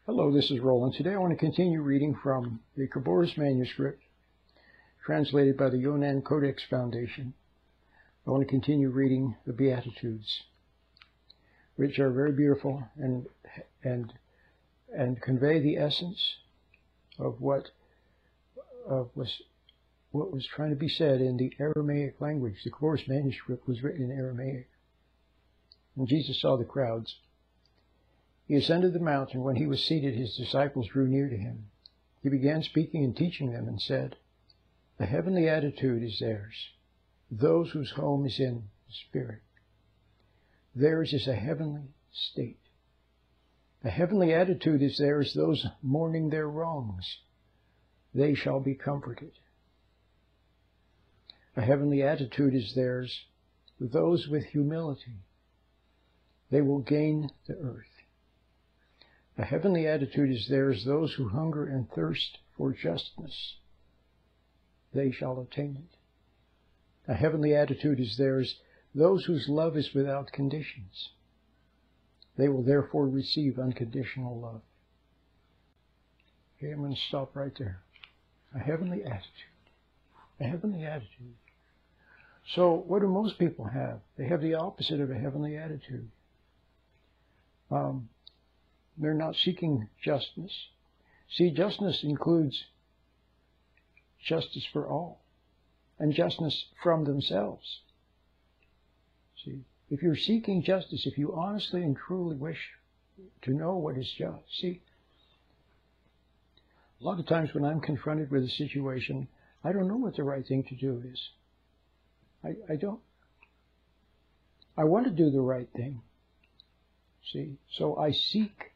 Hello, this is Roland. Today I want to continue reading from the Khaboris Manuscript, translated by the Yunnan Codex Foundation. I want to continue reading the Beatitudes, which are very beautiful and convey the essence of what was trying to be said in the Aramaic language. The Khaboris Manuscript was written in Aramaic. When Jesus saw the crowds, he ascended the mountain. When he was seated, his disciples drew near to him. He began speaking and teaching them and said, "The heavenly attitude is theirs, those whose home is in the Spirit. Theirs is a heavenly state. The heavenly attitude is theirs, those mourning their wrongs. They shall be comforted. A heavenly attitude is theirs, those with humility. They will gain the earth. A heavenly attitude is theirs, those who hunger and thirst for justness. They shall attain it. A heavenly attitude is theirs, those whose love is without conditions. They will therefore receive unconditional love." Okay, I'm going to stop right there. A heavenly attitude. A heavenly attitude. So what do most people have? They have the opposite of a heavenly attitude. They're not seeking justness. See, justness includes justice for all and justness from themselves. See, if you're seeking justice, if you honestly and truly wish to know what is just, see, a lot of times when I'm confronted with a situation, I don't know what the right thing to do is. I don't. I want to do the right thing. See, so I seek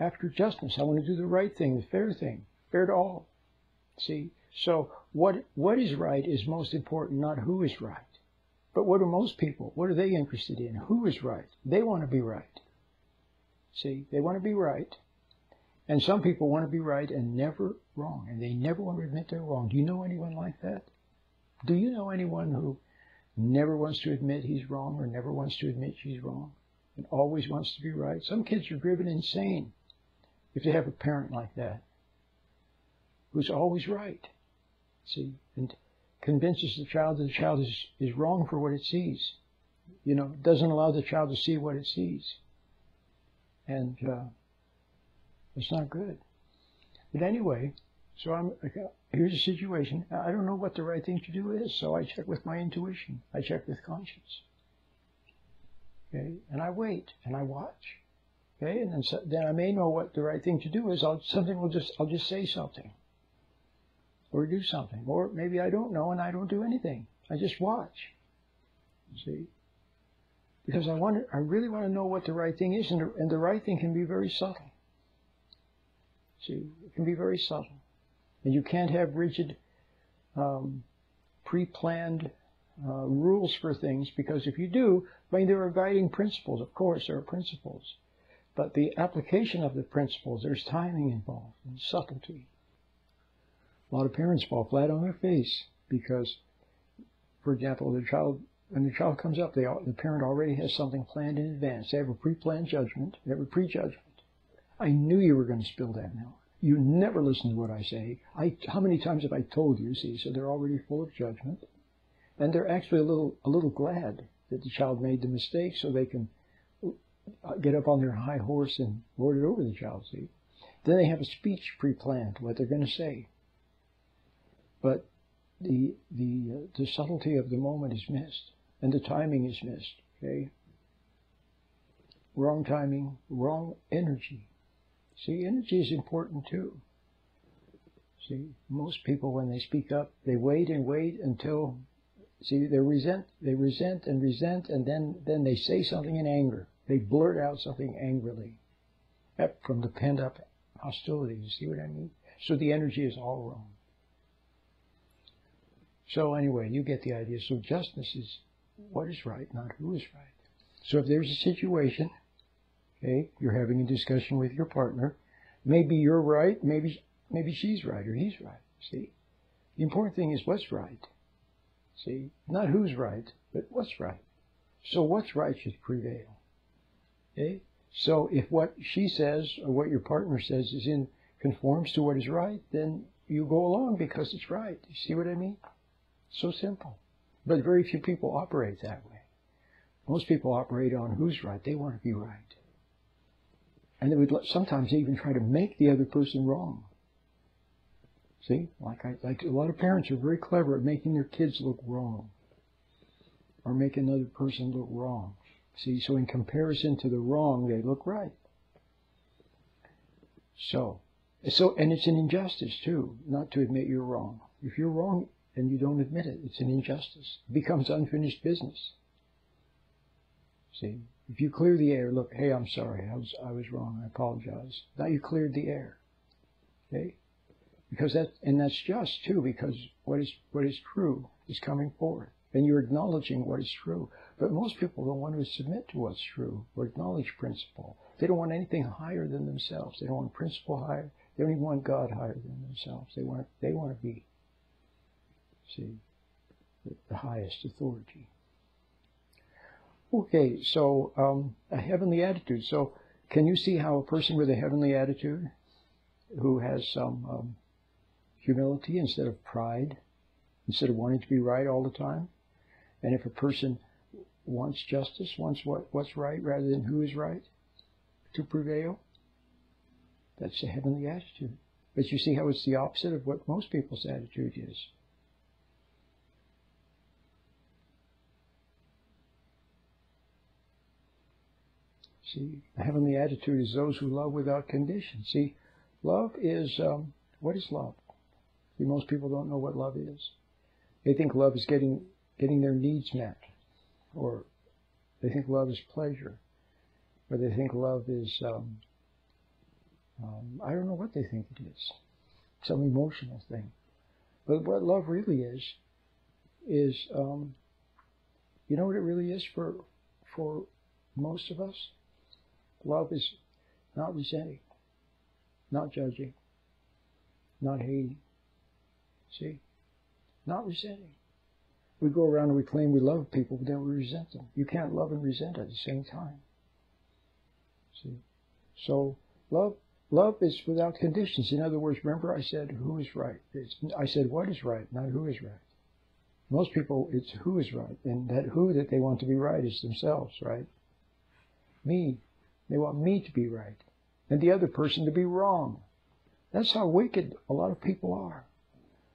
after justness. I want to do the right thing, the fair thing, fair to all. See, so what is right is most important, not who is right. But what do most people, what are they interested in? Who is right? They want to be right. See, they want to be right. And some people want to be right and never wrong, and they never want to admit they're wrong. Do you know anyone like that? Do you know anyone who never wants to admit he's wrong or never wants to admit she's wrong and always wants to be right? Some kids are driven insane if they have a parent like that, who's always right, see, and convinces the child that the child is wrong for what it sees. You know, doesn't allow the child to see what it sees. And it's not good. But anyway, so here's a situation. I don't know what the right thing to do is, so I check with my intuition. I check with conscience. Okay, and I wait and I watch. Okay, and then I may know what the right thing to do is. I'll just say something, or do something, or maybe I don't know and I don't do anything. I just watch. See, because I really want to know what the right thing is, and the right thing can be very subtle. See, it can be very subtle. And you can't have rigid, pre-planned rules for things, because if you do, I mean, there are guiding principles, of course, there are principles. But the application of the principles, there's timing involved and subtlety. A lot of parents fall flat on their face because, for example, when the child comes up, the parent already has something planned in advance. They have a pre-planned judgment, they have a prejudgment. I knew you were going to spill that milk. You never listen to what I say. How many times have I told you? See, so they're already full of judgment, and they're actually a little glad that the child made the mistake, so they can get up on their high horse and lord it over the child. See, then they have a speech pre-planned, what they're going to say, but the subtlety of the moment is missed, and the timing is missed. Okay, wrong timing, wrong energy. See, energy is important too. See, most people, when they speak up, they wait and wait until, see, they resent, and then they say something in anger. They blurt out something angrily from the pent-up hostility. You see what I mean? So the energy is all wrong. So anyway, you get the idea. So justness is what is right, not who is right. So if there's a situation, okay, you're having a discussion with your partner. Maybe you're right, maybe she's right or he's right. See, the important thing is what's right. See, not who's right, but what's right. So what's right should prevail. Okay, So if what she says or what your partner says conforms to what is right, then you go along because it's right. You see what I mean? So simple. But very few people operate that way. Most people operate on who's right. They want to be right. And they would sometimes even try to make the other person wrong. See? Like a lot of parents are very clever at making their kids look wrong. Or make another person look wrong. See? So in comparison to the wrong, they look right. So, and it's an injustice too, not to admit you're wrong. If you're wrong and you don't admit it, it's an injustice. It becomes unfinished business. See? If you clear the air, look, hey, I'm sorry, I was wrong, I apologize. Now you cleared the air. Okay? Because that's just too, because what is true is coming forth. And you're acknowledging what is true. But most people don't want to submit to what's true or acknowledge principle. They don't want anything higher than themselves. They don't want principle higher. They don't even want God higher than themselves. They want to be, see, the highest authority. Okay, so a heavenly attitude. So can you see how a person with a heavenly attitude, who has some humility instead of pride, instead of wanting to be right all the time, and if a person wants justice, wants what's right rather than who is right to prevail, that's a heavenly attitude. But you see how it's the opposite of what most people's attitude is. See, a heavenly attitude is those who love without condition. See, love is, what is love? See, most people don't know what love is. They think love is getting their needs met. Or they think love is pleasure. Or they think love is, I don't know what they think it is. Some emotional thing. But what love really is, you know what it really is for most of us? Love is not resenting, not judging, not hating. See? Not resenting. We go around and we claim we love people, but then we resent them. You can't love and resent at the same time. See? So love is without conditions. In other words, remember I said who is right. I said what is right, not who is right. Most people, it's who is right. And that who that they want to be right is themselves, right? Me. They want me to be right. And the other person to be wrong. That's how wicked a lot of people are.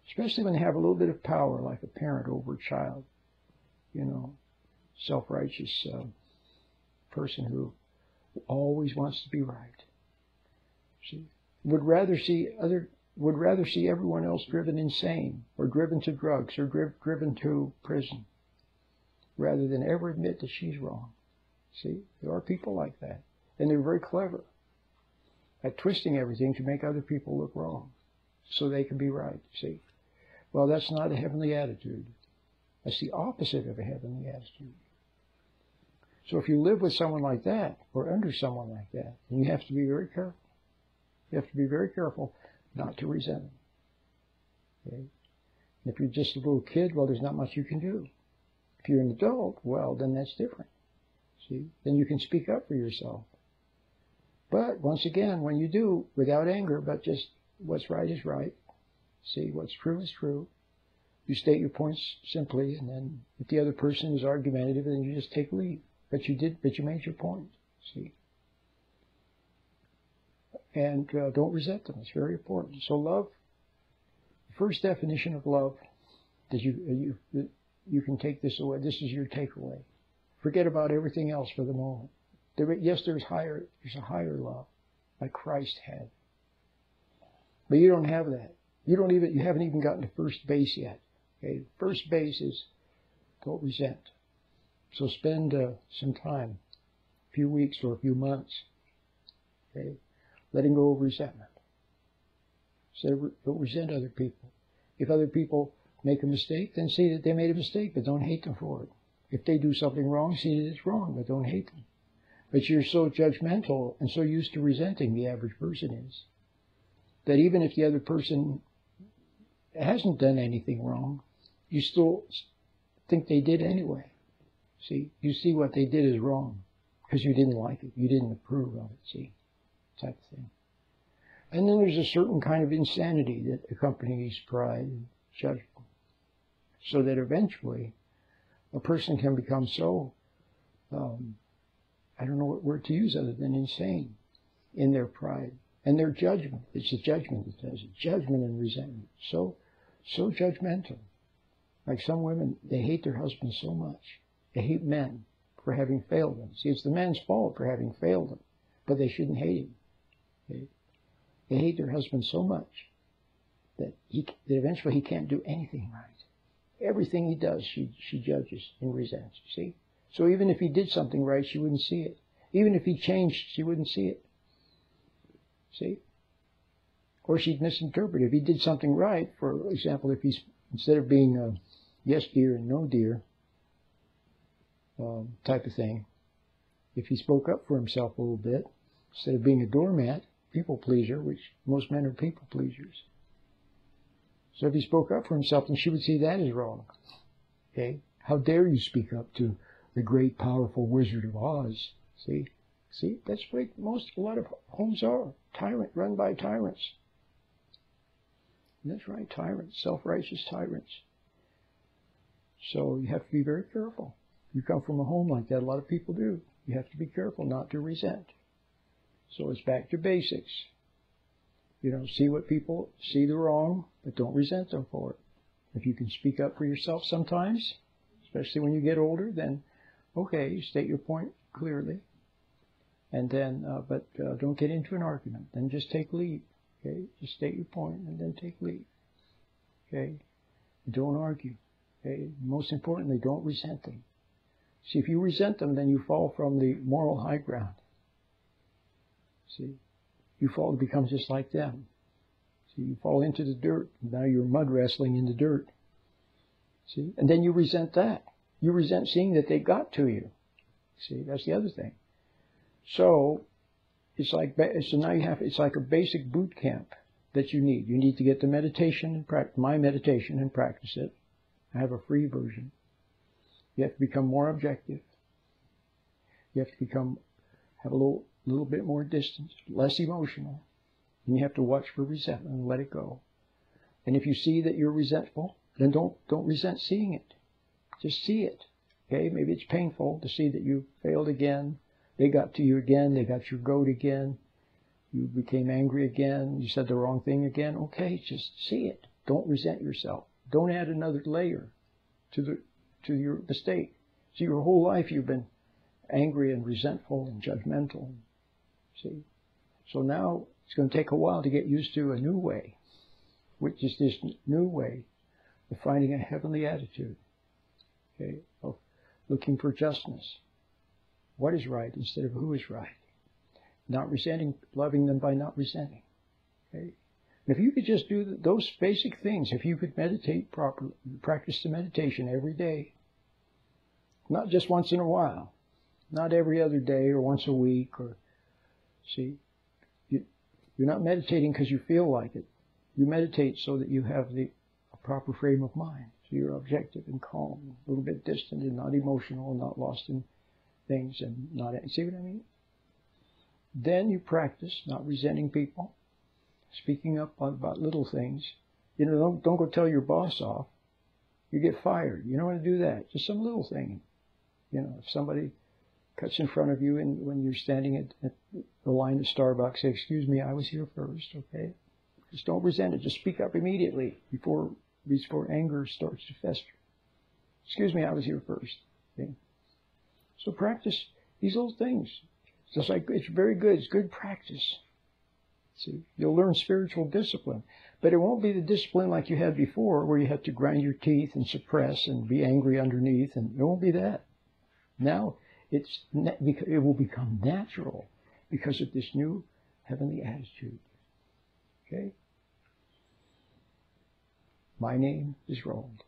Especially when they have a little bit of power, like a parent over a child. You know, self-righteous person who always wants to be right. See, would rather see everyone else driven insane, or driven to drugs, or driven to prison, rather than ever admit that she's wrong. See, there are people like that, and they're very clever at twisting everything to make other people look wrong, so they can be right. See, well, that's not a heavenly attitude. That's the opposite of a heavenly attitude. So if you live with someone like that, or under someone like that, then you have to be very careful. You have to be very careful not to resent them. Okay? And if you're just a little kid, well, there's not much you can do. If you're an adult, well, then that's different. See? Then you can speak up for yourself. But, once again, when you do, without anger, but just what's right is right. See, what's true is true. You state your points simply, and then if the other person is argumentative, then you just take leave. But you made your point. See? And don't resent them. It's very important. So love, the first definition of love, that you can take this away. This is your takeaway. Forget about everything else for the moment. There's a higher love, like Christ had. But you don't have that. You haven't even gotten to first base yet. Okay? First base is don't resent. So spend some time, a few weeks or a few months, okay, letting go of resentment. So don't resent other people. If other people make a mistake, then see that they made a mistake, but don't hate them for it. If they do something wrong, see that it's wrong, but don't hate them. But you're so judgmental and so used to resenting, the average person is, that even if the other person hasn't done anything wrong, you still think they did anyway. See, you see what they did is wrong. because you didn't like it, you didn't approve of it, see, type of thing. And then there's a certain kind of insanity that accompanies pride and judgment, so that eventually a person can become so, I don't know what word to use other than insane in their pride and their judgment. It's the judgment that does it. Judgment and resentment. So judgmental. Like some women, they hate their husbands so much. They hate men for having failed them. See, it's the man's fault for having failed them, but they shouldn't hate him. They hate their husband so much that eventually he can't do anything right. Everything he does, she judges and resents. See? So even if he did something right, she wouldn't see it. Even if he changed, she wouldn't see it. See? Or she'd misinterpret. If he did something right, for example, if he's, instead of being a yes dear and no dear type of thing, if he spoke up for himself a little bit, instead of being a doormat, people pleaser, which most men are people pleasers. So if he spoke up for himself, then she would see that as wrong. Okay? How dare you speak up to the great, powerful Wizard of Oz? See? See? That's what a lot of homes are. Run by tyrants. And that's right, tyrants. Self-righteous tyrants. So you have to be very careful. You come from a home like that, a lot of people do. You have to be careful not to resent. So it's back to basics. You know, see what people see the wrong, but don't resent them for it. If you can speak up for yourself sometimes, especially when you get older, then okay, state your point clearly. And then, but don't get into an argument. Then just take leave. Okay, just state your point and then take leave. Okay, don't argue. Okay, most importantly, don't resent them. See, if you resent them, then you fall from the moral high ground. See, you fall to become just like them. See, you fall into the dirt. Now you're mud wrestling in the dirt. See, and then you resent that. You resent seeing that they got to you. See, that's the other thing. So it's like it's like a basic boot camp that you need. You need to get the meditation and practice my meditation and practice it. I have a free version. You have to become more objective. You have to have a little bit more distance, less emotional. And you have to watch for resentment and let it go. And if you see that you're resentful, then don't resent seeing it. Just see it. Okay? Maybe it's painful to see that you failed again. They got to you again. They got your goat again. You became angry again. You said the wrong thing again. Okay, just see it. Don't resent yourself. Don't add another layer to your mistake. See, your whole life you've been angry and resentful and judgmental. See? So now it's going to take a while to get used to a new way, which is this new way of finding a heavenly attitude, okay, of looking for justness. What is right instead of who is right. Not resenting, loving them by not resenting. Okay? And if you could just do those basic things, if you could meditate properly, practice the meditation every day, not just once in a while, not every other day or once a week, or see, you're not meditating because you feel like it. You meditate so that you have a proper frame of mind. So you're objective and calm, a little bit distant and not emotional and not lost in things and not, see what I mean? Then you practice not resenting people, speaking up about little things. You know, don't go tell your boss off. You get fired. You don't want to do that. Just some little thing. You know, if somebody cuts in front of you and when you're standing at the line at Starbucks, say, excuse me, I was here first, okay? Just don't resent it. Just speak up immediately before anger starts to fester. Excuse me, I was here first. Okay? So practice these little things. Just like it's very good. It's good practice. See, you'll learn spiritual discipline, but it won't be the discipline like you had before, where you had to grind your teeth and suppress and be angry underneath, and it won't be that. Now it will become natural because of this new heavenly attitude. Okay. My name is Roland.